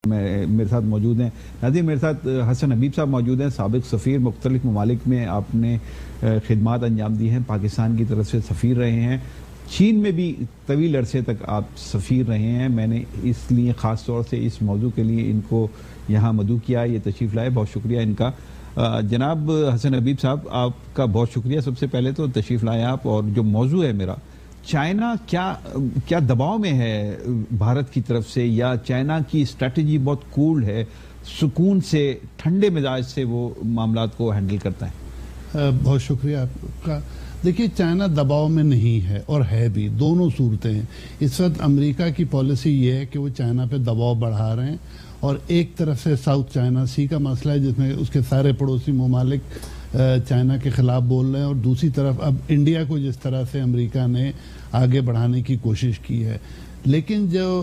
میرے ساتھ موجود ہیں ناظرین، میرے ساتھ حسن حبیب صاحب موجود ہیں، سابق سفیر، مختلف ممالک میں آپ نے خدمات انجام دی ہیں، پاکستان کی طرف سے سفیر رہے ہیں، چین میں بھی طویل عرصے تک آپ سفیر رہے ہیں۔ میں نے اس لیے خاص طور سے اس موضوع کے لیے ان کو یہاں مدعو کیا، یہ تشریف لائے، بہت شکریہ ان کا۔ جناب حسن حبیب صاحب، آپ کا بہت شکریہ، سب سے پہلے تو تشریف لائے آپ، اور جو موضوع ہے میرا، چائنا کیا دباؤ میں ہے بھارت کی طرف سے، یا چائنا کی اسٹریٹجی بہت کول ہے، سکون سے، ٹھنڈے مزاج سے وہ معاملات کو ہینڈل کرتا ہے؟ بہت شکریہ آپ کا۔ دیکھیے، چائنا دباؤ میں نہیں ہے، اور ہے بھی، دونوں صورتیں ہیں۔ اس وقت امریکہ کی پالیسی یہ ہے کہ وہ چائنا پہ دباؤ بڑھا رہے ہیں، اور ایک طرف سے ساؤتھ چائنا سی کا مسئلہ ہے جس میں اس کے سارے پڑوسی ممالک چائنا کے خلاف بول رہے ہیں، اور دوسری طرف اب انڈیا کو جس طرح سے امریکہ نے آگے بڑھانے کی کوشش کی ہے۔ لیکن جو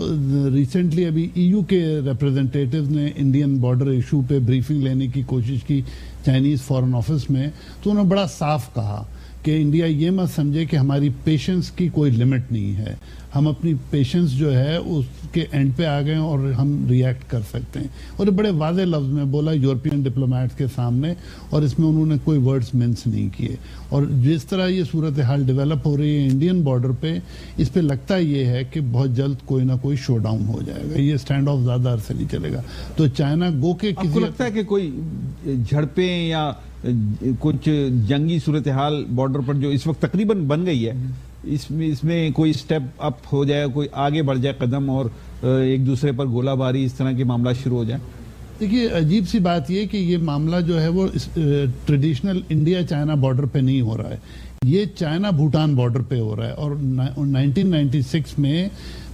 ریسنٹلی ابھی ای یو کے ریپرزنٹیٹیوز نے انڈین بارڈر ایشو پہ بریفنگ لینے کی کوشش کی چائنیز فارن آفس میں، تو انہوں نے بڑا صاف کہا کہ انڈیا یہ مت سمجھے کہ ہماری پیشنس کی کوئی لمٹ نہیں ہے، ہم اپنی پیشنس جو ہے اس کے اینڈ پہ آ گئے ہیں اور ہم ریئیکٹ کر سکتے ہیں، اور بڑے واضح لفظ میں بولا یورپین ڈپلومیٹس کے سامنے، اور اس میں انہوں نے کوئی ورڈز مینس نہیں کیے۔ اور جس طرح یہ صورتحال ڈیولپ ہو رہی ہے انڈین بارڈر پہ، اس پہ لگتا یہ ہے کہ بہت جلد کوئی نہ کوئی شو ڈاؤن ہو جائے گا، یہ اسٹینڈ آف زیادہ عرصے نہیں چلے گا۔ تو چائنا گو کے آپ کو لگتا ہے کہ کوئی جھڑپیں یا کچھ جنگی صورتحال بارڈر پر جو اس وقت تقریباً بن گئی ہے، اس میں کوئی سٹیپ اپ ہو جائے، کوئی آگے بڑھ جائے قدم، اور ایک دوسرے پر گولہ باری، اس طرح کے معاملات شروع ہو جائیں؟ دیکھیے، عجیب سی بات یہ کہ یہ معاملہ جو ہے وہ ٹریڈیشنل انڈیا چائنا بارڈر پہ نہیں ہو رہا ہے، یہ چائنا بھوٹان بارڈر پہ ہو رہا ہے، اور 1996 میں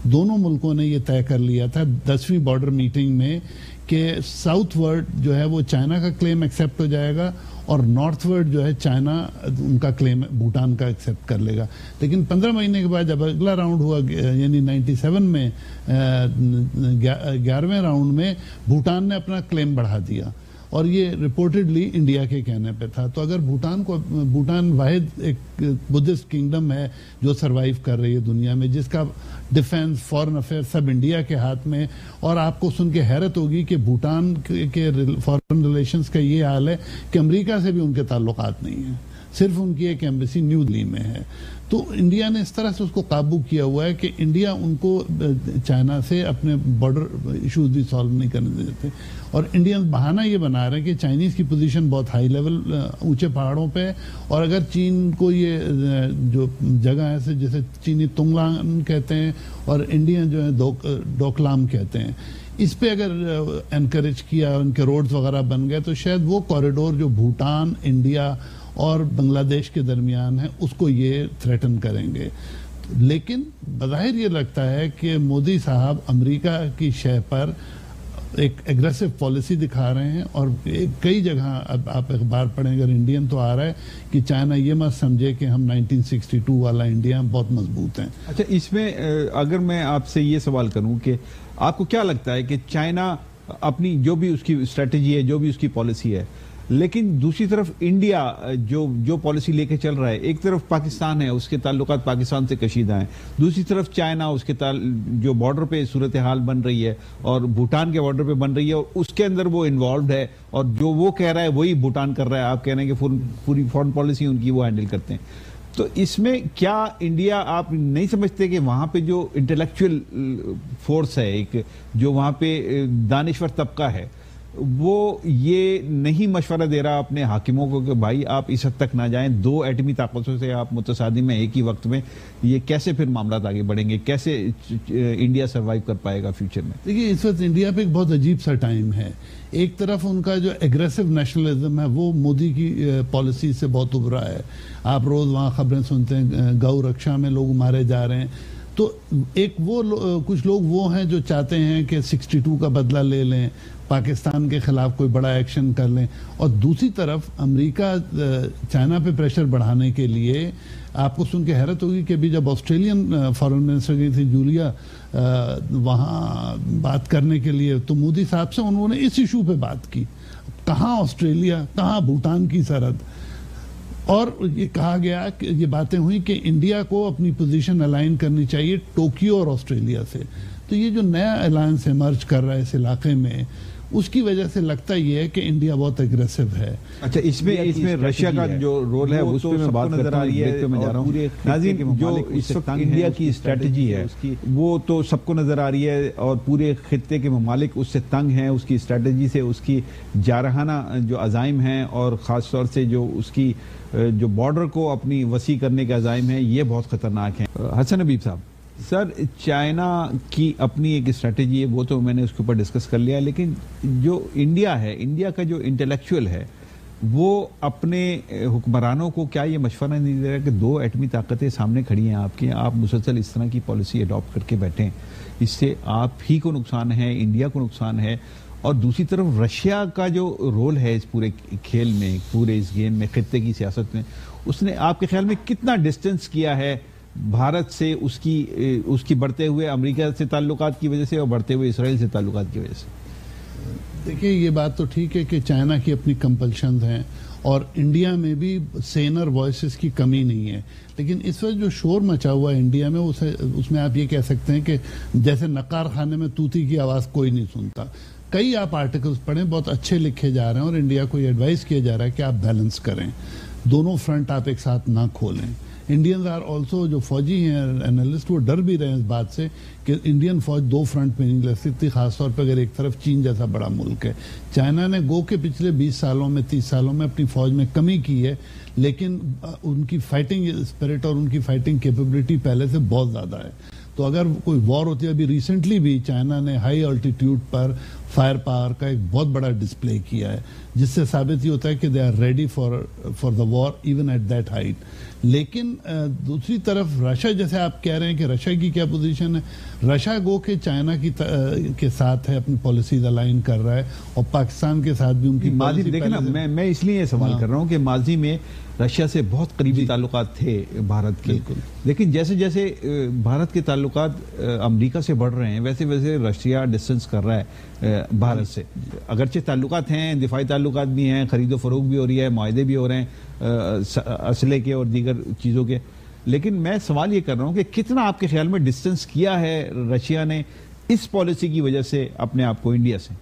دونوں ملکوں نے یہ طے کر لیا تھا 10ویں بارڈر میٹنگ میں کہ ساؤتھ ورڈ جو ہے وہ چائنا کا کلیم ایکسیپٹ ہو جائے گا، اور نارتھ ورڈ جو ہے چائنا ان کا کلیم بھوٹان کا ایکسیپٹ کر لے گا۔ لیکن 15 مہینے کے بعد جب اگلا راؤنڈ ہوا، یعنی 97 میں 11ویں راؤنڈ میں بھوٹان نے اپنا کلیم بڑھا دیا، اور یہ رپورٹڈلی انڈیا کے کہنے پہ تھا۔ تو اگر بھوٹان واحد ایک بدھسٹ کنگڈم ہے جو سروائیو کر رہی ہے دنیا میں، جس کا ڈیفنس، فارن افیئر سب انڈیا کے ہاتھ میں، اور آپ کو سن کے حیرت ہوگی کہ بھوٹان کے فارن ریلیشنز کا یہ حال ہے کہ امریکہ سے بھی ان کے تعلقات نہیں ہیں، صرف ان کی ایک ایمبیسی نیو دہلی میں ہے۔ تو انڈیا نے اس طرح سے اس کو قابو کیا ہوا ہے کہ انڈیا ان کو چائنا سے اپنے بارڈر ایشوز بھی سالو نہیں کرنے دیتے، اور انڈین بہانہ یہ بنا رہے ہیں کہ چائنیز کی پوزیشن بہت ہائی لیول اونچے پہاڑوں پہ، اور اگر چین کو یہ جو جگہ ہے جیسے چینی تونگلان کہتے ہیں اور انڈین جو ہے ڈوکلام کہتے ہیں، اس پہ اگر انکریج کیا، ان کے روڈز وغیرہ بن گئے، تو شاید وہ کوریڈور جو بھوٹان، انڈیا اور بنگلہ دیش کے درمیان ہے، اس کو یہ تھریٹن کریں گے۔ لیکن بظاہر یہ لگتا ہے کہ مودی صاحب امریکہ کی شہ پر ایک ایگریسو پالیسی دکھا رہے ہیں، اور کئی جگہ اب آپ اخبار پڑھیں، اگر انڈین تو آ رہا ہے کہ چائنا یہ مت سمجھے کہ ہم 1962 والا انڈیا بہت مضبوط ہیں۔ اچھا، اس میں اگر میں آپ سے یہ سوال کروں کہ آپ کو کیا لگتا ہے کہ چائنا اپنی جو بھی اس کی اسٹریٹجی ہے، جو بھی اس کی پالیسی ہے، لیکن دوسری طرف انڈیا جو پالیسی لے کے چل رہا ہے، ایک طرف پاکستان ہے، اس کے تعلقات پاکستان سے کشیدہ ہیں، دوسری طرف چائنا، اس کے جو بارڈر پہ صورتحال بن رہی ہے اور بھوٹان کے بارڈر پہ بن رہی ہے، اور اس کے اندر وہ انوالوڈ ہے، اور جو وہ کہہ رہا ہے وہی بھوٹان کر رہا ہے، آپ کہہ رہے ہیں کہ پوری فارن پالیسی ان کی وہ ہینڈل کرتے ہیں۔ تو اس میں کیا انڈیا، آپ نہیں سمجھتے کہ وہاں پہ جو انٹلیکچوئل فورس ہے، ایک جو وہاں پہ دانشور طبقہ ہے، وہ یہ نہیں مشورہ دے رہا اپنے حاکموں کو کہ بھائی آپ اس حد تک نہ جائیں، دو ایٹمی طاقتوں سے آپ متصادم ہیں ایک ہی وقت میں، یہ کیسے پھر معاملات آگے بڑھیں گے، کیسے انڈیا سروائیو کر پائے گا فیوچر میں؟ دیکھیے، اس وقت انڈیا پہ ایک بہت عجیب سا ٹائم ہے۔ ایک طرف ان کا جو ایگریسو نیشنلزم ہے وہ مودی کی پالیسی سے بہت ابھرا ہے، آپ روز وہاں خبریں سنتے ہیں، گو رکشا میں لوگ مارے جا رہے ہیں۔ تو ایک کچھ لوگ وہ ہیں جو چاہتے ہیں کہ 62 کا بدلہ لے لیں، پاکستان کے خلاف کوئی بڑا ایکشن کر لیں، اور دوسری طرف امریکہ چائنا پہ پریشر بڑھانے کے لیے، آپ کو سن کے حیرت ہوگی کہ ابھی جب آسٹریلین فارن منسٹر گئی تھی جولیا وہاں بات کرنے کے لیے، تو مودی صاحب سے انہوں نے اس ایشو پہ بات کی، کہاں آسٹریلیا، کہاں بھوٹان کی سرحد، اور یہ کہا گیا کہ یہ باتیں ہوئی کہ انڈیا کو اپنی پوزیشن الائن کرنی چاہیے ٹوکیو اور آسٹریلیا سے۔ تو یہ جو نیا الائنس ایمرج کر رہا ہے اس علاقے میں، اس کی وجہ سے لگتا یہ ہے کہ انڈیا بہت اگریسو ہے. اچھا، اس میں رشیا کا جو رول ہے اس پہ میں بات کرتا ہوں، ایک پہ میں جا رہا ہوں. ناظرین، جو اس وقت انڈیا کی اسٹریٹجی ہے وہ تو سب کو نظر آ رہی ہے، اور پورے خطے کے ممالک اس سے تنگ ہیں، اس کی اسٹریٹجی سے، اس کی جارحانہ جو عزائم ہیں، اور خاص طور سے جو اس کی جو بارڈر کو اپنی وسیع کرنے کے عزائم ہیں، یہ بہت خطرناک ہیں. حسن حبیب صاحب، سر، چائنا کی اپنی ایک اسٹریٹجی ہے، وہ تو میں نے اس کے اوپر ڈسکس کر لیا، لیکن جو انڈیا ہے، انڈیا کا جو انٹلیکچوئل ہے، وہ اپنے حکمرانوں کو کیا یہ مشورہ نہیں دے رہا کہ دو ایٹمی طاقتیں سامنے کھڑی ہیں آپ کی، آپ مسلسل اس طرح کی پالیسی اڈاپٹ کر کے بیٹھیں، اس سے آپ ہی کو نقصان ہے، انڈیا کو نقصان ہے. اور دوسری طرف رشیا کا جو رول ہے اس پورے کھیل میں، پورے اس گیم میں، خطے کی سیاست میں، اس نے آپ کے خیال میں کتنا ڈسٹنس کیا ہے بھارت سے، اس کی بڑھتے ہوئے امریکہ سے تعلقات کی وجہ سے اور بڑھتے ہوئے اسرائیل سے تعلقات کی وجہ سے؟ دیکھیے، یہ بات تو ٹھیک ہے کہ چائنا کی اپنی کمپلشنز ہیں، اور انڈیا میں بھی سینر وائسز کی کمی نہیں ہے، لیکن اس وقت جو شور مچا ہوا ہے انڈیا میں، اس میں آپ یہ کہہ سکتے ہیں کہ جیسے نقار خانے میں طوطی کی آواز کوئی نہیں سنتا. کئی آپ آرٹیکلز پڑھیں، بہت اچھے لکھے جا رہے ہیں، اور انڈیا کو یہ ایڈوائز کیا جا رہا ہے کہ آپ بیلنس کریں، دونوں فرنٹ آپ ایک ساتھ نہ کھولیں. انڈینز آر آلسو، جو فوجی ہیں اینالسٹ، وہ ڈر بھی رہے ہیں اس بات سے کہ انڈین فوج دو فرنٹ پہ نہیں لڑ سکتی، خاص طور پہ اگر ایک طرف چین جیسا بڑا ملک ہے. چائنا نے گو کے پچھلے 20 سالوں میں 30 سالوں میں اپنی فوج میں کمی کی ہے، لیکن ان کی فائٹنگ اسپرٹ اور ان کی فائٹنگ کیپیبلٹی پہلے سے بہت زیادہ ہے. تو اگر کوئی وار ہوتی ہے، ابھی ریسنٹلی بھی چائنا نے ہائی آلٹیٹیوڈ پر فائر پاور کا ایک بہت بڑا ڈسپلے کیا ہے، جس سے ثابت یہ ہوتا ہے کہ they are ready for the war even at that height. لیکن دوسری طرف رشیا، جیسے آپ کہہ رہے ہیں کہ رشیا کی کیا پوزیشن ہے، رشیا گو کہ چائنا کے ساتھ ہے، اپنی پالیسیز الائن کر رہا ہے، اور پاکستان کے ساتھ بھی ان کی ماضی دیکھیں نا، میں اس لیے یہ سوال کر رہا ہوں کہ ماضی میں رشیا سے بہت قریبی تعلقات تھے بھارت کے، لیکن جیسے جیسے بھارت کے تعلقات امریکہ سے بڑھ رہے ہیں، ویسے ویسے رشیا ڈسٹنس کر رہا ہے بھارت سے. اگرچہ تعلقات ہیں، دفاعی تعلقات بھی ہیں، خرید و فروخت بھی ہو رہی ہے، معاہدے بھی ہو رہے ہیں اسلحے کے اور دیگر چیزوں کے، لیکن میں سوال یہ کر رہا ہوں کہ کتنا آپ کے خیال میں ڈسٹنس کیا ہے رشیا نے اس پالیسی کی وجہ سے اپنے آپ کو انڈیا سے؟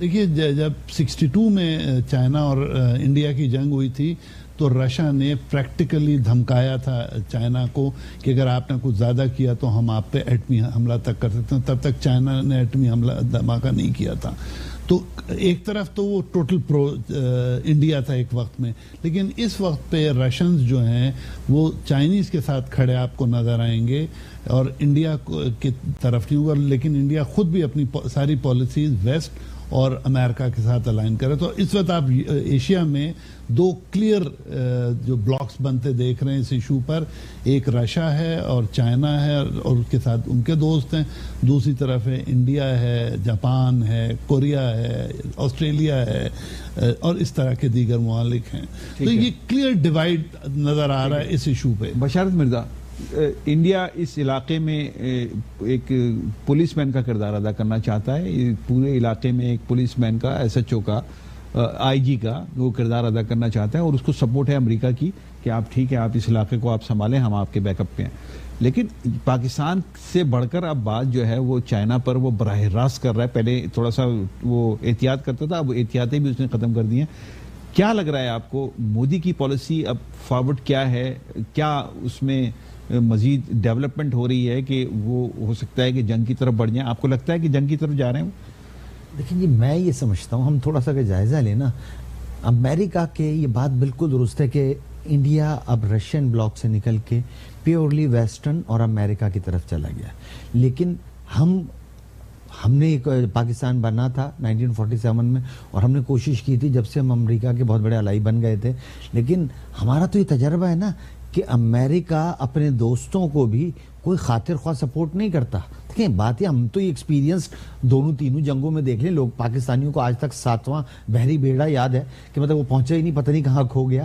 دیکھیے، جب 62 میں چائنا اور انڈیا کی جنگ ہوئی تھی تو رشیا نے پریکٹیکلی دھمکایا تھا چائنا کو کہ اگر آپ نے کچھ زیادہ کیا تو ہم آپ پہ ایٹمی حملہ تک کر سکتے ہیں. تب تک چائنا نے ایٹمی حملہ دھماکہ نہیں کیا تھا. تو ایک طرف تو وہ ٹوٹل پرو انڈیا تھا ایک وقت میں، لیکن اس وقت پہ رشینز جو ہیں وہ چائنیز کے ساتھ کھڑے آپ کو نظر آئیں گے، اور انڈیا کی طرف نہیں ہوا. لیکن انڈیا خود بھی اپنی ساری پالیسیز ویسٹ اور امریکہ کے ساتھ الائن کرے. تو اس وقت آپ ایشیا میں دو کلیئر جو بلاکس بنتے دیکھ رہے ہیں اس ایشو پر. ایک رشیا ہے اور چائنا ہے، اور اس کے ساتھ ان کے دوست ہیں. دوسری طرف ہے انڈیا ہے، جاپان ہے، کوریا ہے، آسٹریلیا ہے، اور اس طرح کے دیگر ممالک ہیں. تو یہ کلیئر ڈیوائیڈ نظر آ رہا ہے اس ایشو پہ. بشارت مرزا، انڈیا اس علاقے میں ایک پولیس مین کا کردار ادا کرنا چاہتا ہے، پورے علاقے میں ایک پولیس مین کا، ایس ایچ او کا، آئی جی کا وہ کردار ادا کرنا چاہتا ہے، اور اس کو سپورٹ ہے امریکہ کی کہ آپ ٹھیک ہے، آپ اس علاقے کو آپ سنبھالیں، ہم آپ کے بیک اپ پہ ہیں. لیکن پاکستان سے بڑھ کر اب بات جو ہے وہ چائنا پر وہ براہ راست کر رہا ہے. پہلے تھوڑا سا وہ احتیاط کرتا تھا، اب احتیاطیں بھی اس نے ختم کر دی ہیں. کیا لگ رہا ہے آپ کو مودی کی پالیسی اب فارورڈ کیا ہے؟ کیا اس میں مزید ڈیولپمنٹ ہو رہی ہے کہ وہ ہو سکتا ہے کہ جنگ کی طرف بڑھ جائیں؟ آپ کو لگتا ہے کہ جنگ کی طرف جا رہے ہیں؟ لیکن جی، میں یہ سمجھتا ہوں، ہم تھوڑا سا جائزہ لینا. امریکہ کے یہ بات بالکل درست ہے کہ انڈیا اب رشین بلاک سے نکل کے پیورلی ویسٹرن اور امریکہ کی طرف چلا گیا. لیکن ہم نے ایک پاکستان بنا تھا 1947 میں، اور ہم نے کوشش کی تھی جب سے ہم امریکہ کے بہت بڑے الائی بن گئے تھے. لیکن ہمارا تو یہ تجربہ ہے نا کہ امریکہ اپنے دوستوں کو بھی کوئی خاطر خواہ سپورٹ نہیں کرتا. دیکھیں بات ہے، ہم تو یہ ایکسپیرینس دونوں تینوں جنگوں میں دیکھ لیں. لوگ پاکستانیوں کو آج تک 7واں بحری بیڑا یاد ہے کہ مطلب وہ پہنچا ہی نہیں، پتہ نہیں کہاں کھو گیا.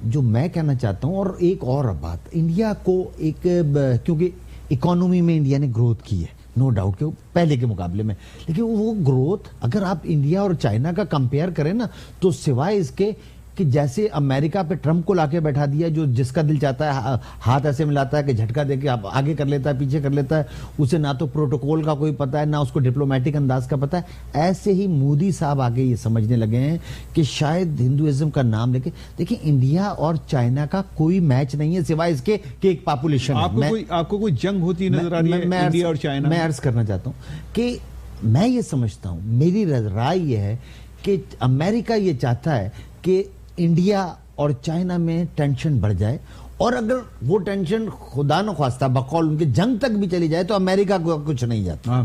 جو میں کہنا چاہتا ہوں، اور ایک اور بات، انڈیا کو ایک، کیونکہ اکانومی میں انڈیا نے گروتھ کی ہے نو ڈاؤٹ کہ پہلے کے مقابلے میں، لیکن وہ گروتھ اگر آپ انڈیا اور چائنا کا کمپیئر کریں نا، تو سوائے اس کے کہ جیسے امریکہ پہ ٹرمپ کو لا کے بیٹھا دیا, جو جس کا دل چاہتا ہے ہاتھ ایسے ملاتا ہے کہ جھٹکا دے کے آگے کر لیتا ہے, پیچھے کر لیتا ہے, اسے نہ تو پروٹوکول کا کوئی پتہ ہے نہ اس کو ڈپلومیٹک انداز کا پتہ ہے. ایسے ہی مودی صاحب آگے یہ سمجھنے لگے ہیں کہ شاید ہندوازم کا نام لے کے, دیکھیں انڈیا اور چائنا کا کوئی میچ نہیں ہے سوائے اس کے کہ ایک پاپولیشن ہے. آپ کو کوئی جنگ ہوتی نظر آ رہی ہے انڈیا اور چائنا؟ میں عرض کرنا چاہتا ہوں کہ میں یہ سمجھتا ہوں, میری رائے یہ ہے کہ امریکہ یہ چاہتا ہے کہ انڈیا اور چائنا میں ٹینشن بڑھ جائے, اور اگر وہ ٹینشن خدا نخواستہ بقول ان کے جنگ تک بھی چلی جائے تو امریکہ کو کچھ نہیں جاتا.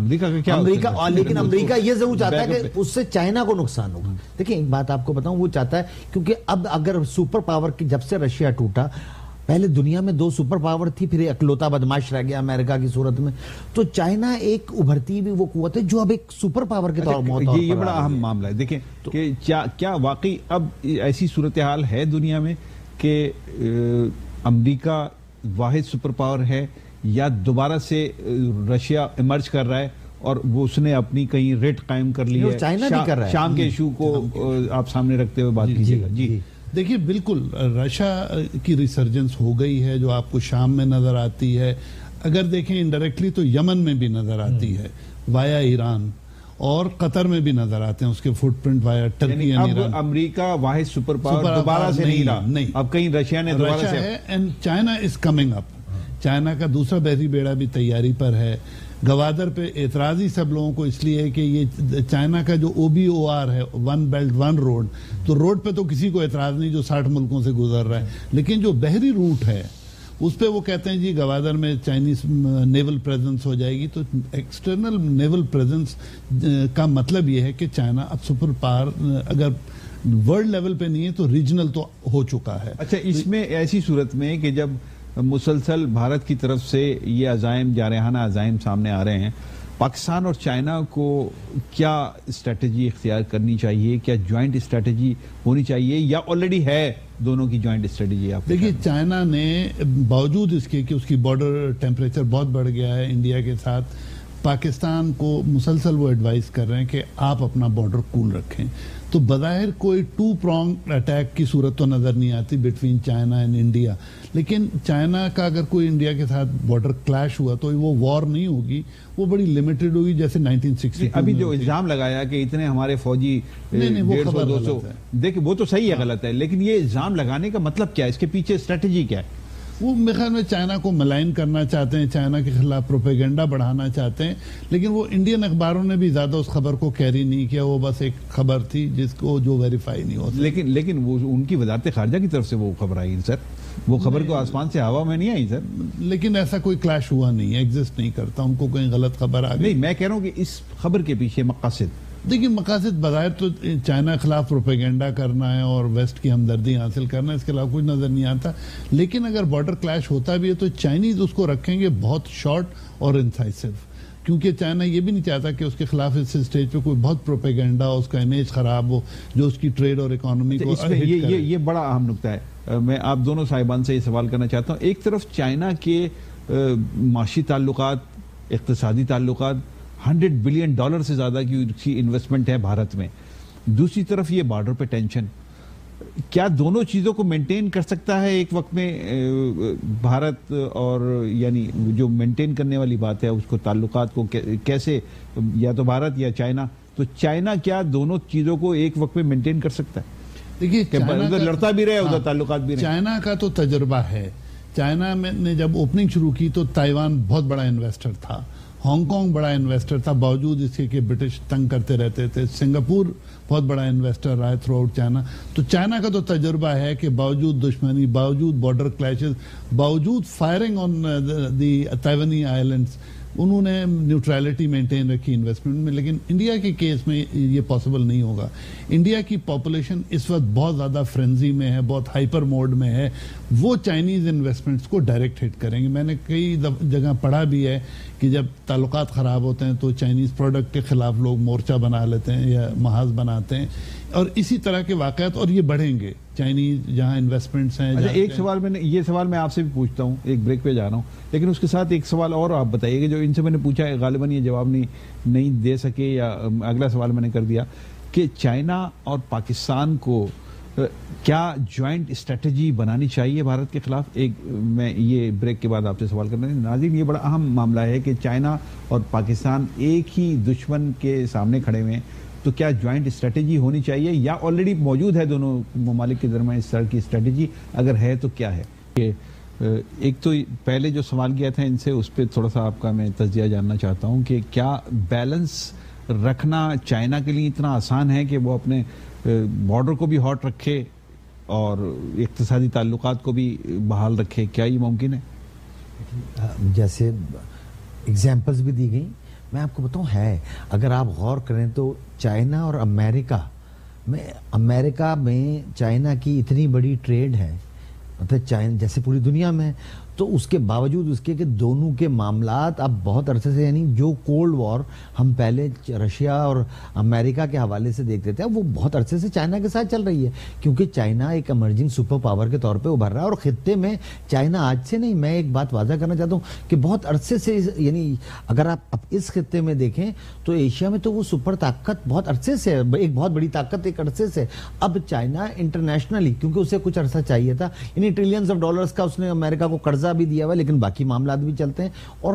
لیکن امریکہ یہ ضرور چاہتا ہے کہ اس سے چائنا کو نقصان ہوگا. دیکھیں ایک بات آپ کو بتاؤں, وہ چاہتا ہے کیونکہ اب اگر سپر پاور کی جب سے رشیا ٹوٹا, پہلے دنیا میں 2 سپر پاور تھی, پھر اکلوتا بدماش رہ گیا امریکہ کی صورت میں, تو چائنا ایک ابھرتی بھی وہ قوت ہے جو اب ایک سپر پاور کے طور پر. یہ بڑا اہم معاملہ ہے. دیکھیں کہ کیا واقعی اب ایسی صورتحال ہے دنیا میں کہ امریکہ واحد سپر پاور ہے, یا دوبارہ سے رشیا ایمرج کر رہا ہے اور وہ اس نے اپنی کہیں ریٹ قائم کر لی ہے؟ چائنا بھی کر رہا ہے. شام کے ایشو کو آپ سامنے رکھتے ہوئے بات کیجیے گا. جی دیکھیے بالکل رشیا کی ریسرجنس ہو گئی ہے جو آپ کو شام میں نظر آتی ہے. اگر دیکھیں انڈائریکٹلی تو یمن میں بھی نظر آتی ہے وایا ایران, اور قطر میں بھی نظر آتے ہیں اس کے فٹ پرنٹ وایا ٹرکی. اب امریکہ واحد سپر پاور دوبارہ سے نہیں رہا, اب کہیں رشیا نے دوبارہ سے ہے. And China is coming up. China کا دوسرا بحری بیڑا بھی تیاری پر ہے. گوادر پہ اعتراض ہی سب لوگوں کو اس لیے ہے کہ یہ چائنا کا جو OBOR ہے, ون بیلٹ ون روڈ, تو روڈ پہ تو کسی کو اعتراض نہیں جو 60 ملکوں سے گزر رہا ہے, لیکن جو بحری روٹ ہے اس پہ وہ کہتے ہیں جی گوادر میں چائنیز نیول پریزنس ہو جائے گی. تو ایکسٹرنل نیول پریزنس کا مطلب یہ ہے کہ چائنا اب سپر پاور اگر ورلڈ لیول پہ نہیں ہے تو ریجنل تو ہو چکا ہے. اچھا, اس میں ایسی صورت میں کہ جب مسلسل بھارت کی طرف سے یہ عزائم جارحانہ عزائم سامنے آ رہے ہیں, پاکستان اور چائنا کو کیا اسٹریٹجی اختیار کرنی چاہیے؟ کیا جوائنٹ اسٹریٹجی ہونی چاہیے یا آلریڈی ہے دونوں کی جوائنٹ اسٹریٹجی؟ آپ دیکھیے چائنا نے باوجود اس کے کہ اس کی بارڈر ٹیمپریچر بہت بڑھ گیا ہے انڈیا کے ساتھ, پاکستان کو مسلسل وہ ایڈوائز کر رہے ہیں کہ آپ اپنا بارڈر کول رکھیں. تو بظاہر کوئی 2 pronged اٹیک کی صورت تو نظر نہیں آتی بٹوین چائنا اینڈ انڈیا, لیکن چائنا کا اگر کوئی انڈیا کے ساتھ بارڈر کلیش ہوا تو وہ وار نہیں ہوگی, وہ بڑی لمیٹڈ ہوگی جیسے 1960. ابھی جو الزام لگایا کہ اتنے ہمارے فوجی 150-200, دیکھیں وہ تو صحیح ہے, غلط ہے, لیکن یہ الزام لگانے کا مطلب کیا ہے, اس کے پیچھے اسٹریٹجی کیا ہے؟ وہ میرے خیال میں چائنا کو ملائن کرنا چاہتے ہیں, چائنا کے خلاف پروپیگنڈا بڑھانا چاہتے ہیں, لیکن وہ انڈین اخباروں نے بھی زیادہ اس خبر کو کیری نہیں کیا, وہ بس ایک خبر تھی جس کو جو ویریفائی نہیں ہو سکتی. لیکن وہ ان کی وزارت خارجہ کی طرف سے وہ خبر آئی سر, وہ خبر کو آسمان سے ہوا میں نہیں آئی سر. لیکن ایسا کوئی کلیش ہوا نہیں, ایگزسٹ نہیں کرتا, ان کو کوئی غلط خبر آ گئی. نہیں, میں کہہ رہا ہوں کہ اس خبر کے پیچھے مقاصد, دیکھیے مقاصد بظاہر تو چائنا خلاف پروپیگنڈا کرنا ہے اور ویسٹ کی ہمدردی حاصل کرنا ہے, اس کے علاوہ کچھ نظر نہیں آتا. لیکن اگر بارڈر کلیش ہوتا بھی ہے تو چائنیز اس کو رکھیں گے بہت شارٹ اور انسائسو, کیونکہ چائنا یہ بھی نہیں چاہتا کہ اس کے خلاف اس اسٹیج پہ کوئی بہت پروپیگنڈا ہو, اس کا امیج خراب ہو جو اس کی ٹریڈ اور اکانومی کو ہٹ کرے. یہ بڑا اہم نکتہ ہے. میں آپ دونوں صاحبان سے یہ سوال کرنا چاہتا ہوں. ایک طرف چائنا کے معاشی تعلقات, اقتصادی تعلقات, $100 بلین سے زیادہ کی انویسٹمنٹ ہے بھارت میں, دوسری طرف یہ بارڈر پہ ٹینشن. کیا دونوں چیزوں کو مینٹین کر سکتا ہے ایک وقت میں بھارت, اور یعنی جو مینٹین کرنے والی بات ہے اس کو تعلقات کو کیسے, یا تو بھارت یا چائنا, تو چائنا کیا دونوں چیزوں کو ایک وقت میں مینٹین کر سکتا ہے؟ دیکھیے ادھر لڑتا بھی رہے ادھر تعلقات بھی رہے. چائنا کا تو تجربہ ہے. چائنا نے جب اوپننگ شروع کی تو تائیوان بہت بڑا انویسٹر تھا, ہانگ کانگ بڑا انویسٹر تھا باوجود اس کے کہ برٹش تنگ کرتے رہتے تھے, سنگاپور بہت بڑا انویسٹر رہا ہے تھرو آؤٹ چائنا. تو چائنا کا تو تجربہ ہے کہ باوجود دشمنی, باوجود بارڈر کلیشز, باوجود فائرنگ آن دی تائیوانی آئیلینڈز, انہوں نے نیوٹرالٹی مینٹین رکھی انویسٹمنٹ میں. لیکن انڈیا کے کیس میں یہ پاسبل نہیں ہوگا. انڈیا کی پاپولیشن اس وقت بہت زیادہ فرینزی میں ہے, بہت ہائپر موڈ میں ہے, وہ چائنیز انویسٹمنٹس کو ڈائریکٹ ہٹ کریں گے. میں نے کئی جگہ پڑھا بھی ہے کہ جب تعلقات خراب ہوتے ہیں تو چائنیز پروڈکٹ کے خلاف لوگ مورچہ بنا لیتے ہیں یا محاذ بناتے ہیں, اور اسی طرح کے واقعات اور یہ بڑھیں گے. چائنیز جہاں انویسٹمنٹس ہیں. ایک سوال یہ سوال میں آپ سے بھی پوچھتا ہوں, ایک بریک پہ جا رہا ہوں, لیکن اس کے ساتھ ایک سوال اور آپ بتائیے کہ جو ان سے میں نے پوچھا ہے غالباً یہ جواب نہیں دے سکے, یا اگلا سوال میں نے کر دیا کہ چائنا اور پاکستان کو کیا جوائنٹ اسٹریٹجی بنانی چاہیے بھارت کے خلاف؟ ایک میں یہ بریک کے بعد آپ سے سوال کرنا ہے ناظرین، یہ بڑا اہم معاملہ ہے کہ چائنا اور پاکستان ایک ہی دشمن کے سامنے کھڑے ہوئے ہیں، تو کیا جوائنٹ اسٹریٹجی ہونی چاہیے یا آلریڈی موجود ہے دونوں ممالک کے درمیان اس طرح کی اسٹریٹجی؟ اگر ہے تو کیا ہے؟ کہ ایک تو پہلے جو سوال کیا تھا ان سے، اس پہ تھوڑا سا آپ کا میں تجزیہ جاننا چاہتا ہوں کہ کیا بیلنس رکھنا چائنا کے لیے اتنا آسان ہے کہ وہ اپنے بارڈر کو بھی ہاٹ رکھے اور اقتصادی تعلقات کو بھی بحال رکھے؟ کیا یہ ممکن ہے؟ جیسے اگزامپلز بھی دی گئی، میں آپ کو بتاؤں ہے، اگر آپ غور کریں تو چائنا اور امریکہ میں چائنا کی اتنی بڑی ٹریڈ ہے، مطلب چائنا جیسے پوری دنیا میں، تو اس کے باوجود اس کے کہ دونوں کے معاملات اب بہت عرصے سے، یعنی جو کولڈ وار ہم پہلے رشیا اور امریکہ کے حوالے سے دیکھتے تھے، وہ بہت عرصے سے چائنا کے ساتھ چل رہی ہے، کیونکہ چائنا ایک ایمرجنگ سپر پاور کے طور پہ ابھر رہا ہے، اور خطے میں چائنا آج سے نہیں، میں ایک بات واضح کرنا چاہتا ہوں کہ بہت عرصے سے، یعنی اگر آپ اس خطے میں دیکھیں تو ایشیا میں تو وہ سپر طاقت بہت عرصے سے، ایک بہت بڑی طاقت ایک عرصے سے، اب چائنا انٹرنیشنلی، کیونکہ اسے کچھ عرصہ چاہیے تھا، یعنی ٹریلینز آف ڈالرز کا اس نے امریکہ کو قرضہ بھی دیا ہوا، لیکن باقی معاملات بھی چلتے ہیں، اور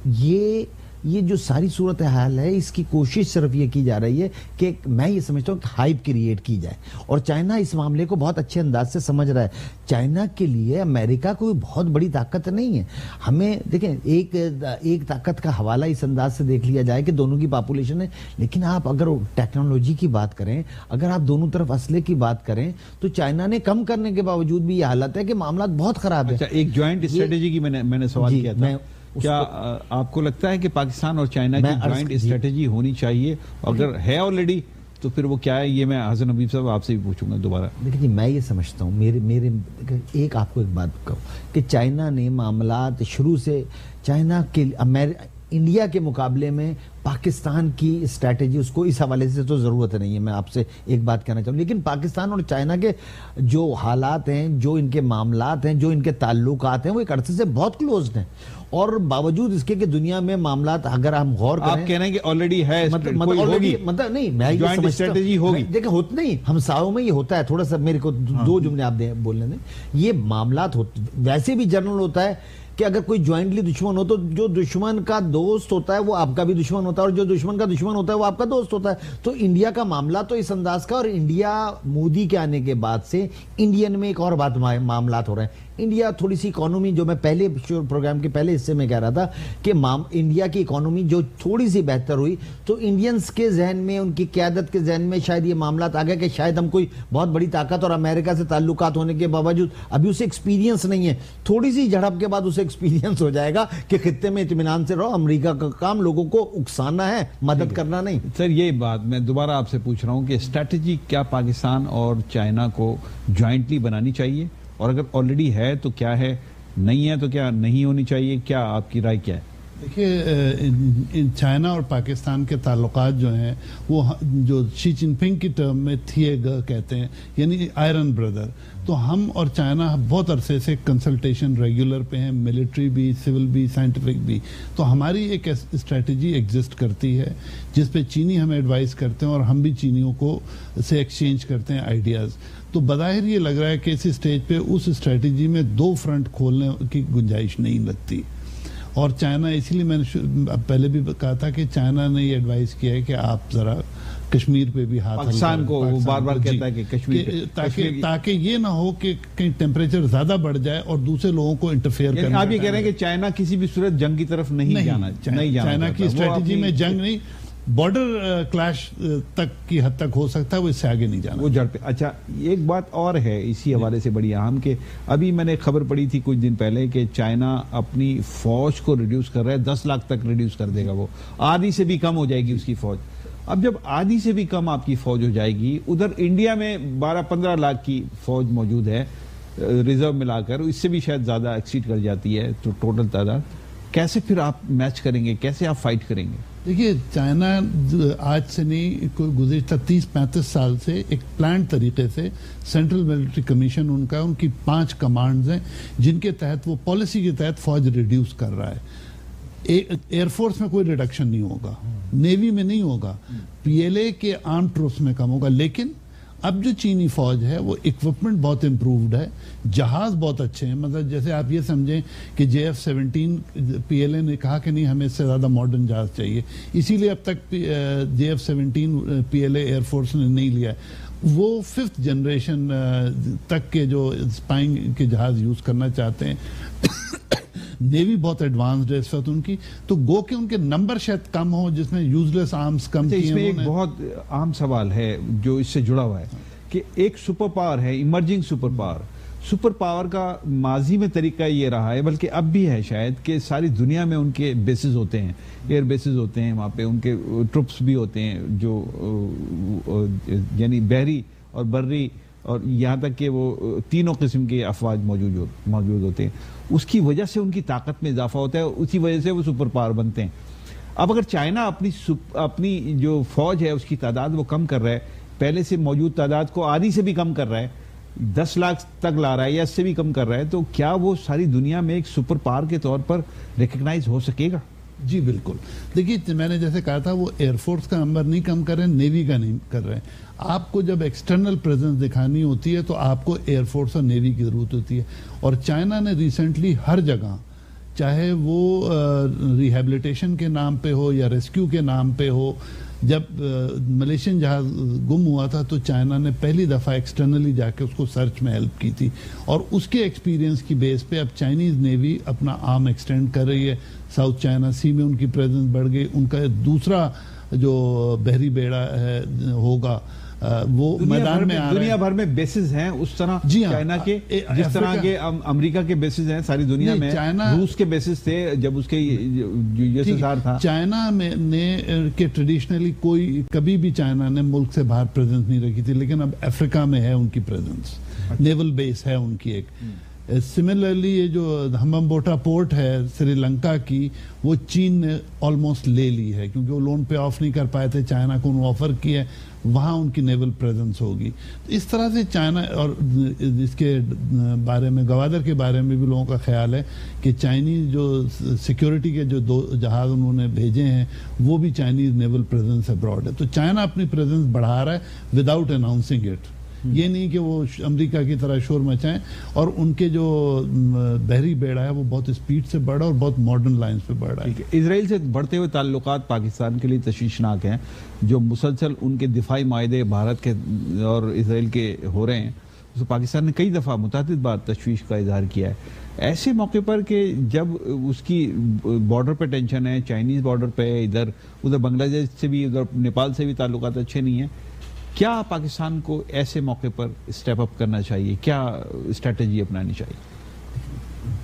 یہ جو ساری صورتحال ہے، اس کی کوشش صرف یہ کی جا رہی ہے کہ میں یہ سمجھتا ہوں کہ ہائپ کریٹ کی جائے، اور چائنا اس معاملے کو بہت اچھے انداز سے سمجھ رہا ہے۔ چائنا کے لیے امریکہ کوئی بہت بڑی طاقت نہیں ہے، ہمیں دیکھیں ایک طاقت کا حوالہ اس انداز سے دیکھ لیا جائے کہ دونوں کی پاپولیشن ہے، لیکن آپ اگر ٹیکنالوجی کی بات کریں، اگر آپ دونوں طرف اسلحے کی بات کریں، تو چائنا نے کم کرنے کے باوجود بھی یہ حالت ہے کہ معاملات بہت خراب ہے۔ اچھا، ایک جوائنٹ اسٹریٹجی کی میں نے سوال کیا تھا، کیا آپ کو لگتا ہے کہ پاکستان اور چائنا کی جوائنٹ اسٹریٹجی ہونی چاہیے؟ اگر ہے آلریڈی تو پھر وہ کیا ہے؟ یہ میں حسن حبیب صاحب آپ سے بھی پوچھوں گا دوبارہ۔ دیکھیں جی، میں یہ سمجھتا ہوں، میرے ایک آپ کو ایک بات کہوں کہ چائنا نے معاملات شروع سے، چائنا کے انڈیا کے مقابلے میں پاکستان کی اسٹریٹجی، اس کو اس حوالے سے تو ضرورت نہیں ہے، میں آپ سے ایک بات کہنا چاہوں، لیکن پاکستان اور چائنا کے جو حالات ہیں، جو ان کے معاملات ہیں، جو ان کے تعلقات ہیں، وہ ایک عرصے سے بہت کلوزڈ ہیں، اور باوجود اس کے کہ دنیا میں معاملات اگر ہم غور کریں، آپ کہہ رہے ہیں کہ آلریڈی ہے، مطلب نہیں، میں یہ سمجھتا ہوں، دیکھیں ہوتا نہیں، ہمسایوں میں یہ ہوتا ہے، تھوڑا سا میرے کو دو جملے آپ بولنے دیں، یہ معاملات ویسے بھی جنرل ہوتا ہے کہ اگر کوئی جوائنٹلی دشمن ہو تو جو دشمن کا دوست ہوتا ہے وہ آپ کا بھی دشمن ہوتا ہے، اور جو دشمن کا دشمن ہوتا ہے وہ آپ کا دوست ہوتا ہے۔ تو انڈیا کا معاملہ تو اس انداز کا، اور انڈیا مودی کے آنے کے بعد سے انڈین میں ایک اور بات معاملات ہو رہے ہیں۔ انڈیا تھوڑی سی اکانومی، جو میں پہلے پروگرام کے پہلے حصے میں کہہ رہا تھا کہ انڈیا کی اکانومی جو تھوڑی سی بہتر ہوئی، تو انڈینز کے ذہن میں، ان کی قیادت کے ذہن میں شاید یہ معاملات آ گئے کہ شاید ہم کوئی بہت بڑی طاقت، اور امریکہ سے تعلقات ہونے کے باوجود ابھی اسے ایکسپیرینس نہیں ہے، تھوڑی سی جھڑپ کے بعد اسے ایکسپیرینس ہو جائے گا کہ خطے میں اطمینان سے رہو، امریکہ کا کام لوگوں کو اکسانا ہے، مدد کرنا نہیں۔ سر، یہ بات میں دوبارہ آپ سے پوچھ رہا ہوں کہ اسٹریٹجی کیا پاکستان اور چائنا کو جوائنٹلی بنانی چاہیے، اور اگر آلریڈی ہے تو کیا ہے، نہیں ہے تو کیا نہیں ہونی چاہیے؟ کیا آپ کی رائے کیا ہے؟ دیکھیے، چائنا اور پاکستان کے تعلقات جو ہیں، وہ جو شی جن پنگ کی ٹرم میں تھیے گا کہتے ہیں، یعنی آئرن بردر، تو ہم اور چائنا بہت عرصے سے کنسلٹیشن ریگولر پہ ہیں، ملٹری بھی، سول بھی، سائنٹیفک بھی، تو ہماری ایک اسٹریٹجی ایگزسٹ کرتی ہے جس پہ چینی ہمیں ایڈوائز کرتے ہیں، اور ہم بھی چینیوں کو سے ایکسچینج کرتے ہیں آئیڈیاز۔ تو بظاہر یہ لگ رہا ہے کہ اس اسٹیج پہ اس اسٹریٹجی میں دو فرنٹ کھولنے کی گنجائش نہیں لگتی، اور چائنا، اسی لیے میں نے پہلے بھی کہا تھا کہ چائنا نے یہ ایڈوائز کیا ہے کہ آپ ذرا کشمیر پہ بھی ہاتھ پاکستان کو بار بار کہتا ہے کہ کشمیر، تاکہ یہ نہ ہو کہ کہیں ٹیمپریچر زیادہ بڑھ جائے اور دوسرے لوگوں کو انٹرفیئر کرنا۔ آپ یہ کہہ رہے ہیں کہ چائنا کسی بھی صورت جنگ کی طرف نہیں جانا، چائنا کی اسٹریٹجی میں جنگ نہیں، بارڈر کلیش تک کی حد تک ہو سکتا ہے، وہ اس سے آگے نہیں جانا، وہ جڑ پہ۔ اچھا، ایک بات اور ہے اسی حوالے سے بڑی اہم، کہ ابھی میں نے خبر پڑھی تھی کچھ دن پہلے کہ چائنا اپنی فوج کو ریڈیوس کر رہا ہے، 10 لاکھ تک ریڈیوس کر دے گا، وہ آدھی سے بھی کم ہو جائے گی اس کی فوج۔ اب جب آدھی سے بھی کم آپ کی فوج ہو جائے گی، ادھر انڈیا میں 12-15 لاکھ کی فوج موجود ہے ریزرو ملا کر، اس سے بھی شاید زیادہ ایکسیڈ کر جاتی ہے تو ٹوٹل تعداد، کیسے پھر آپ میچ کریں گے، کیسے آپ فائٹ کریں گے؟ دیکھیے، چائنا آج سے نہیں، کوئی گزشتہ 30-35 سال سے ایک پلان طریقے سے سینٹرل ملٹری کمیشن ان کا، ان کی 5 کمانڈز ہیں جن کے تحت وہ پالیسی کے تحت فوج ریڈیوس کر رہا ہے۔ ایئر فورس میں کوئی ریڈکشن نہیں ہوگا، نیوی میں نہیں ہوگا، پی ایل اے کے آرم ٹروپس میں کم ہوگا، لیکن اب جو چینی فوج ہے وہ اکوپمنٹ بہت امپرووڈ ہے, جہاز بہت اچھے ہیں. مطلب جیسے آپ یہ سمجھیں کہ JF-17 PLA نے کہا کہ نہیں ہمیں اس سے زیادہ ماڈرن جہاز چاہیے, اسی لیے اب تک JF-17 PLA ایئر فورس نے نہیں لیا ہے. وہ 5th جنریشن تک کے جو اسپائنگ کے جہاز یوز کرنا چاہتے ہیں. نیوی بہت ایڈوانسڈ ہے اس وقت ان کی, تو گو کہ ان کے نمبر شاید کم ہو جس میں یوزلیس آرمز کم کیے. اس میں ایک بہت عام سوال ہے جو اس سے جڑا ہوا ہے کہ ایک سپر پاور ہے, emerging super power. Super power کا ماضی میں طریقہ یہ رہا ہے, بلکہ اب بھی ہے شاید, کہ ساری دنیا میں ان کے بیسز ہوتے ہیں, ایئر بیسز ہوتے ہیں, وہاں پہ ان کے ٹروپس بھی ہوتے ہیں جو یعنی بحری اور بری اور یہاں تک کہ وہ تینوں قسم کے افواج موجود ہوتے ہیں. اس کی وجہ سے ان کی طاقت میں اضافہ ہوتا ہے, اسی وجہ سے وہ سپر پاور بنتے ہیں. اب اگر چائنا اپنی جو فوج ہے اس کی تعداد وہ کم کر رہا ہے, پہلے سے موجود تعداد کو آدھی سے بھی کم کر رہا ہے, 10 لاکھ تک لا رہا ہے یا اس سے بھی کم کر رہا ہے, تو کیا وہ ساری دنیا میں ایک سپر پاور کے طور پر ریکگنائز ہو سکے گا؟ جی بالکل. دیکھیے میں نے جیسے کہا تھا, وہ ایئر فورس کا نمبر نہیں کم کر رہے ہیں, نیوی کا نہیں کر رہے ہیں. آپ کو جب ایکسٹرنل پریزنس دکھانی ہوتی ہے تو آپ کو ایئر فورس اور نیوی کی ضرورت ہوتی ہے. اور چائنا نے ریسنٹلی ہر جگہ, چاہے وہ ریہیبلیٹیشن کے نام پہ ہو یا ریسکیو کے نام پہ ہو, جب ملیشین جہاز گم ہوا تھا تو چائنا نے پہلی دفعہ ایکسٹرنلی جا کے اس کو سرچ میں ہیلپ کی تھی. اور اس کے ایکسپیرینس کی بیس پہ اب چائنیز نیوی اپنا آرم ایکسٹینڈ کر رہی ہے. ساؤتھ چائنا سی میں ان کی پریزنس بڑھ گئی. ان کا دوسرا جو بحری بیڑا ہے ہوگا وہ میدان میں آ رہا ہے. دنیا بھر میں بیسز ہیں اس طرح چائنا کے, جس طرح کے امریکہ کے بیسز ہیں ساری دنیا میں. روس کے بیسز تھے جب اس کے USSR تھا. چائنا نے کہ ٹریڈیشنلی کبھی بھی چائنا نے ملک سے باہر پریزنس نہیں رکھی تھی, لیکن اب افریقہ میں ہے ان کی پریزنس, نیول بیس ہے ان کی ایک. سملرلی یہ جو ہمبمبوٹا پورٹ ہے سری لنکا کی, وہ چین نے آلموسٹ لے لی ہے کیونکہ وہ لون پے آف نہیں کر پائے تھے, چائنا کو انہوں آفر کیا ہے, وہاں ان کی نیول پریزنس ہوگی. اس طرح سے چائنا, اور اس کے بارے میں گوادر کے بارے میں بھی لوگوں کا خیال ہے کہ چائنیز جو سیکیورٹی کے جو 2 جہاز انہوں نے بھیجے ہیں وہ بھی چائنیز نیول پریزنس ابراڈ ہے. تو چائنا اپنی پریزنس بڑھا رہا ہے وداؤٹ اناؤنسنگ اٹ. یہ نہیں کہ وہ امریکہ کی طرح شور مچائیں. اور ان کے جو بحری بیڑا ہے وہ بہت اسپیڈ سے بڑھ رہا ہے اور بہت ماڈرن لائنز پہ بڑھ رہا ہے. اسرائیل سے بڑھتے ہوئے تعلقات پاکستان کے لیے تشویشناک ہیں. جو مسلسل ان کے دفاعی معاہدے بھارت کے اور اسرائیل کے ہو رہے ہیں, تو پاکستان نے کئی دفعہ متعدد بار تشویش کا اظہار کیا ہے. ایسے موقع پر کہ جب اس کی بارڈر پہ ٹینشن ہے, چائنیز بارڈر پہ ہے, ادھر بنگلہ دیش سے بھی, ادھر نیپال سے بھی تعلقات اچھے نہیں ہیں, کیا پاکستان کو ایسے موقع پر اسٹیپ اپ کرنا چاہیے, کیا اسٹریٹجی اپنانی چاہیے؟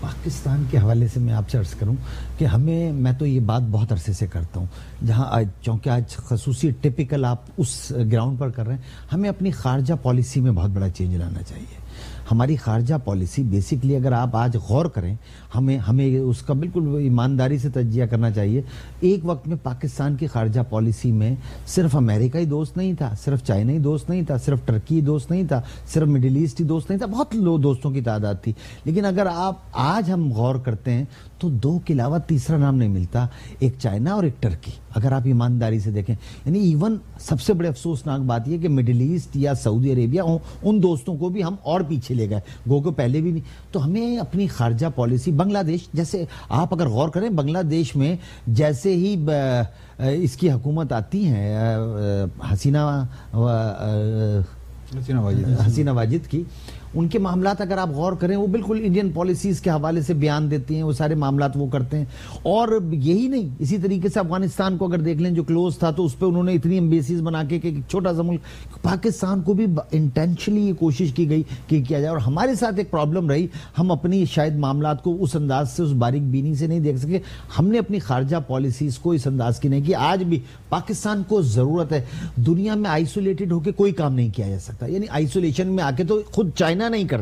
پاکستان کے حوالے سے میں آپ سے عرض کروں کہ میں تو یہ بات بہت عرصے سے کرتا ہوں, جہاں چونکہ آج خصوصی ٹپیکل آپ اس گراؤنڈ پر کر رہے ہیں, ہمیں اپنی خارجہ پالیسی میں بہت بڑا چینج لانا چاہیے. ہماری خارجہ پالیسی بیسکلی اگر آپ آج غور کریں, ہمیں اس کا بالکل ایمانداری سے تجزیہ کرنا چاہیے. ایک وقت میں پاکستان کی خارجہ پالیسی میں صرف امریکہ ہی دوست نہیں تھا, صرف چائنا ہی دوست نہیں تھا, صرف ٹرکی دوست نہیں تھا, صرف مڈل ایسٹ ہی دوست نہیں تھا, بہت لوگ دوستوں کی تعداد تھی. لیکن اگر آج ہم غور کرتے ہیں تو 2 کے علاوہ تیسرا نام نہیں ملتا, ایک چائنا اور ایک ٹرکی. اگر آپ ایمانداری سے دیکھیں, یعنی ایون سب سے بڑے افسوسناک بات یہ کہ مڈل ایسٹ یا سعودی عربیہ ان دوستوں کو بھی ہم اور پیچھے لے گئے, گو کہ پہلے بھی نہیں. تو ہمیں اپنی خارجہ پالیسی, بنگلہ دیش جیسے آپ اگر غور کریں, بنگلہ دیش میں جیسے ہی اس کی حکومت آتی ہے حسینہ واجد کی, ان کے معاملات اگر آپ غور کریں وہ بالکل انڈین پالیسیز کے حوالے سے بیان دیتی ہیں, وہ سارے معاملات وہ کرتے ہیں. اور یہی نہیں, اسی طریقے سے افغانستان کو اگر دیکھ لیں جو کلوز تھا, تو اس پہ انہوں نے اتنی ایمبیسیز بنا کے کہ ایک چھوٹا سا ملک, پاکستان کو بھی انٹینشنلی یہ کوشش کی گئی کہ کیا جائے. اور ہمارے ساتھ ایک پرابلم رہی, ہم اپنی شاید معاملات کو اس انداز سے, اس باریک بینی سے نہیں دیکھ سکے. ہم نے اپنی خارجہ پالیسیز کو اس انداز کی نہیں کی. آج بھی پاکستان کو ضرورت ہے, دنیا میں آئسولیٹڈ ہو کے کوئی کام نہیں کیا جا سکتا. یعنی آئسولیشن میں آ کے تو خود چائنا نہیں کر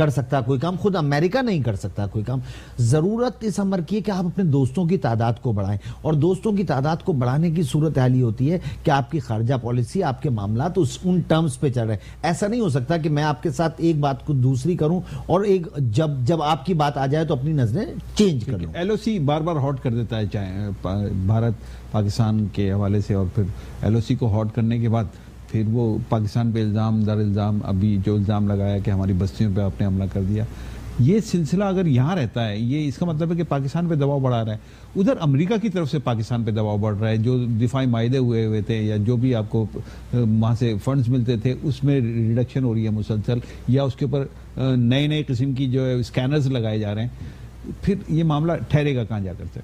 سکتا کوئی کام, خود امریکہ نہیں کر سکتا کوئی کام. ضرورت اس امر کی ہے کہ آپ اپنے دوستوں کی تعداد کو بڑھائیں, اور دوستوں کی تعداد کو بڑھانے کی صورت حال یہ ہوتی ہے کہ آپ کی خارجہ پالیسی, آپ کے معاملات ان ٹرمز پہ چل رہے ہیں. ایسا نہیں ہو سکتا کہ میں آپ کے ساتھ ایک بات کو دوسری کروں اور جب آپ کی بات آ جائے تو اپنی نظریں چینج کر لوں. LOC بار بار ہاٹ کر دیتا ہے بھارت پاکستان کے حوالے سے, اور پھر LOC کو ہاٹ کرنے کے بعد پھر وہ پاکستان پہ الزام در الزام ابھی جو الزام لگایا کہ ہماری بستیوں پہ آپ نے حملہ کر دیا. یہ سلسلہ اگر یہاں رہتا ہے یہ اس کا مطلب ہے کہ پاکستان پہ دباؤ بڑھا رہا ہے. ادھر امریکہ کی طرف سے پاکستان پہ دباؤ بڑھ رہا ہے, جو دفاعی معاہدے ہوئے تھے یا جو بھی آپ کو وہاں سے فنڈز ملتے تھے اس میں ریڈکشن ہو رہی ہے مسلسل, یا اس کے اوپر نئے قسم کی جو ہے اسکینرز لگائے جا رہے ہیں. پھر یہ معاملہ ٹھہرے گا کہاں جا کر سے؟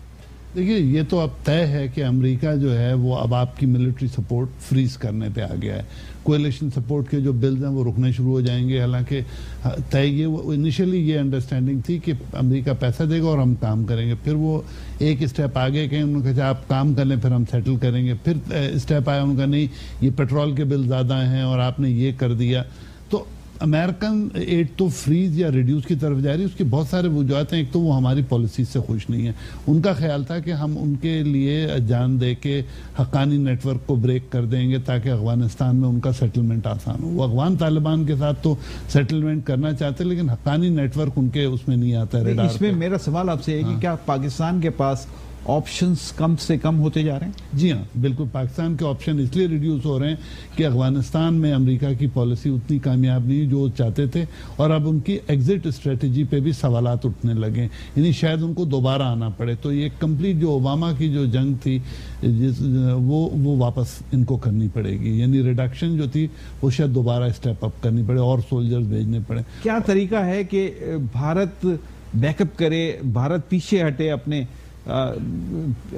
دیکھیے یہ تو اب طے ہے کہ امریکہ جو ہے وہ اب آپ کی ملٹری سپورٹ فریز کرنے پہ آ گیا ہے. کولیشن سپورٹ کے جو بلز ہیں وہ رکنے شروع ہو جائیں گے. حالانکہ طے یہ انیشلی یہ انڈرسٹینڈنگ تھی کہ امریکہ پیسہ دے گا اور ہم کام کریں گے. پھر وہ ایک اسٹیپ آگے کہ انہوں نے کہا آپ کام کر لیں پھر ہم سیٹل کریں گے. پھر اسٹیپ آیا ان کا نہیں یہ پیٹرول کے بل زیادہ ہیں اور آپ نے یہ کر دیا. تو امریکن ایڈ تو فریز یا ریڈیوس کی طرف جا رہی ہے. اس کے بہت سارے وجوہات ہیں. ایک تو وہ ہماری پالیسیز سے خوش نہیں ہیں. ان کا خیال تھا کہ ہم ان کے لیے جان دے کے حقانی نیٹ ورک کو بریک کر دیں گے تاکہ افغانستان میں ان کا سیٹلمنٹ آسان ہو. وہ افغان طالبان کے ساتھ تو سیٹلمنٹ کرنا چاہتے لیکن حقانی نیٹ ورک ان کے اس میں نہیں آتا ہے. اس میں میرا سوال آپ سے ہے کہ کیا پاکستان کے پاس آپشنز کم سے کم ہوتے جا رہے ہیں؟ جی ہاں بالکل. پاکستان کے آپشن اس لیے ریڈیوس ہو رہے ہیں کہ افغانستان میں امریکہ کی پالیسی اتنی کامیاب نہیں جو چاہتے تھے, اور اب ان کی ایگزٹ اسٹریٹجی پہ بھی سوالات اٹھنے لگے. یعنی شاید ان کو دوبارہ آنا پڑے. تو یہ کمپلیٹ جو اوباما کی جو جنگ تھی وہ واپس ان کو کرنی پڑے گی. یعنی ریڈکشن جو تھی وہ شاید دوبارہ اسٹیپ اپ کرنی پڑے اور سولجرز بھیجنے پڑے. کیا طریقہ ہے کہ بھارت بیک اپ کرے, بھارت پیچھے ہٹے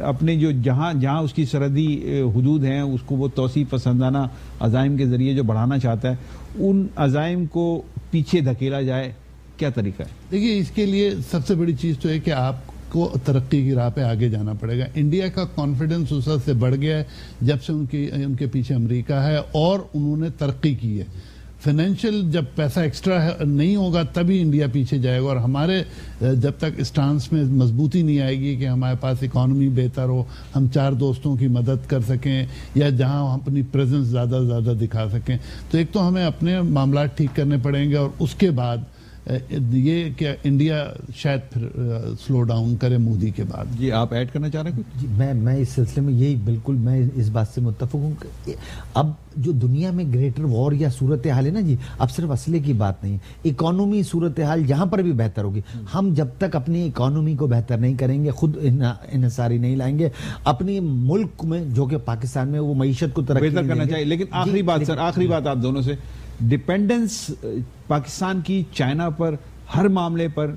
اپنے جو جہاں اس کی سرحدی حدود ہیں اس کو وہ توسیع پسندانہ عزائم کے ذریعے جو بڑھانا چاہتا ہے ان عزائم کو پیچھے دھکیلا جائے؟ کیا طریقہ ہے؟ دیکھیے اس کے لیے سب سے بڑی چیز تو ہے کہ آپ کو ترقی کی راہ پہ آگے جانا پڑے گا. انڈیا کا کانفیڈنس اس وقت سے بڑھ گیا ہے جب سے ان کے پیچھے امریکہ ہے اور انہوں نے ترقی کی ہے. فائنینشیل جب پیسہ ایکسٹرا نہیں ہوگا تبھی انڈیا پیچھے جائے گا. اور ہمارے جب تک اسٹانس میں مضبوطی نہیں آئے گی کہ ہمارے پاس اکانومی بہتر ہو, ہم 4 دوستوں کی مدد کر سکیں یا جہاں ہم اپنی پریزنس زیادہ سے زیادہ دکھا سکیں, تو ایک تو ہمیں اپنے معاملات ٹھیک کرنے پڑیں گے اور اس کے بعد یہ کہ انڈیا شاید پھر سلو ڈاؤن کرے مودی کے بعد. جی آپ ایڈ کرنا چاہ رہے ہیں کچھ؟ جی میں اس سلسلے میں یہی بالکل میں اس بات سے متفق ہوں کہ اب جو دنیا میں گریٹر وار یا صورتحال ہے نا جی, اب صرف اسلحے کی بات نہیں, اکانومی صورتحال جہاں پر بھی بہتر ہوگی. ہم جب تک اپنی اکانومی کو بہتر نہیں کریں گے, خود انحصاری نہیں لائیں گے اپنی ملک میں جو کہ پاکستان میں, وہ معیشت کو ترقی بہتر کرنا چاہیے. لیکن آخری بات سر, آخری بات آپ دونوں سے, ڈیپینڈنس پاکستان کی چائنا پر ہر معاملے پر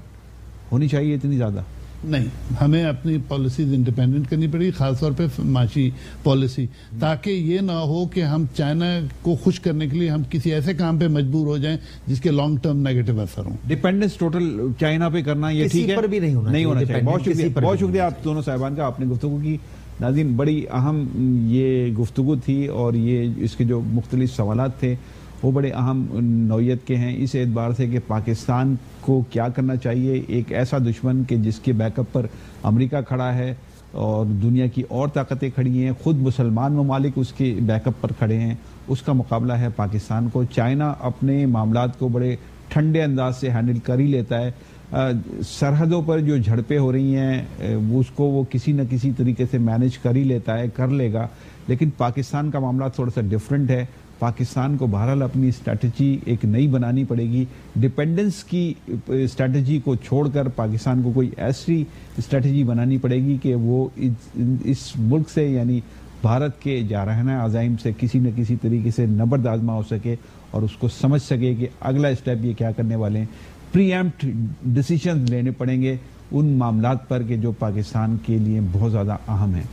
ہونی چاہیے اتنی زیادہ نہیں. ہمیں اپنی پالیسیز انڈیپینڈنٹ کرنی پڑی, خاص طور پہ معاشی پالیسی, تاکہ یہ نہ ہو کہ ہم چائنا کو خوش کرنے کے لیے ہم کسی ایسے کام پہ مجبور ہو جائیں جس کے لانگ ٹرم نیگیٹو اثر ہوں. ڈیپینڈنس ٹوٹل چائنا پہ کرنا یہ ٹھیک ہے, پر بھی نہیں ہونا چاہیے. بہت شکریہ آپ دونوں صاحبان کا, آپ نے گفتگو کی. ناظرین بڑی اہم یہ گفتگو تھی اور یہ اس کے جو مختلف سوالات تھے وہ بڑے اہم نوعیت کے ہیں اس اعتبار سے کہ پاکستان کو کیا کرنا چاہیے. ایک ایسا دشمن کہ جس کے بیک اپ پر امریکہ کھڑا ہے اور دنیا کی اور طاقتیں کھڑی ہیں, خود مسلمان ممالک اس کے بیک اپ پر کھڑے ہیں, اس کا مقابلہ ہے پاکستان کو. چائنا اپنے معاملات کو بڑے ٹھنڈے انداز سے ہینڈل کر ہی لیتا ہے. سرحدوں پر جو جھڑپیں ہو رہی ہیں اس کو وہ کسی نہ کسی طریقے سے مینیج کر ہی لیتا ہے, کر لے گا. لیکن پاکستان کا معاملہ تھوڑا سا ڈیفرنٹ ہے. پاکستان کو بہرحال اپنی اسٹریٹجی ایک نئی بنانی پڑے گی. ڈیپینڈنس کی اسٹریٹجی کو چھوڑ کر پاکستان کو کوئی ایسی اسٹریٹجی بنانی پڑے گی کہ وہ اس ملک سے یعنی بھارت کے جارحانہ عزائم سے کسی نہ کسی طریقے سے نبرد آزما ہو سکے اور اس کو سمجھ سکے کہ اگلا اسٹیپ یہ کیا کرنے والے ہیں. پری ایمپٹ ڈیسیشن لینے پڑیں گے ان معاملات پر کہ جو پاکستان کے لیے بہت زیادہ اہم ہیں.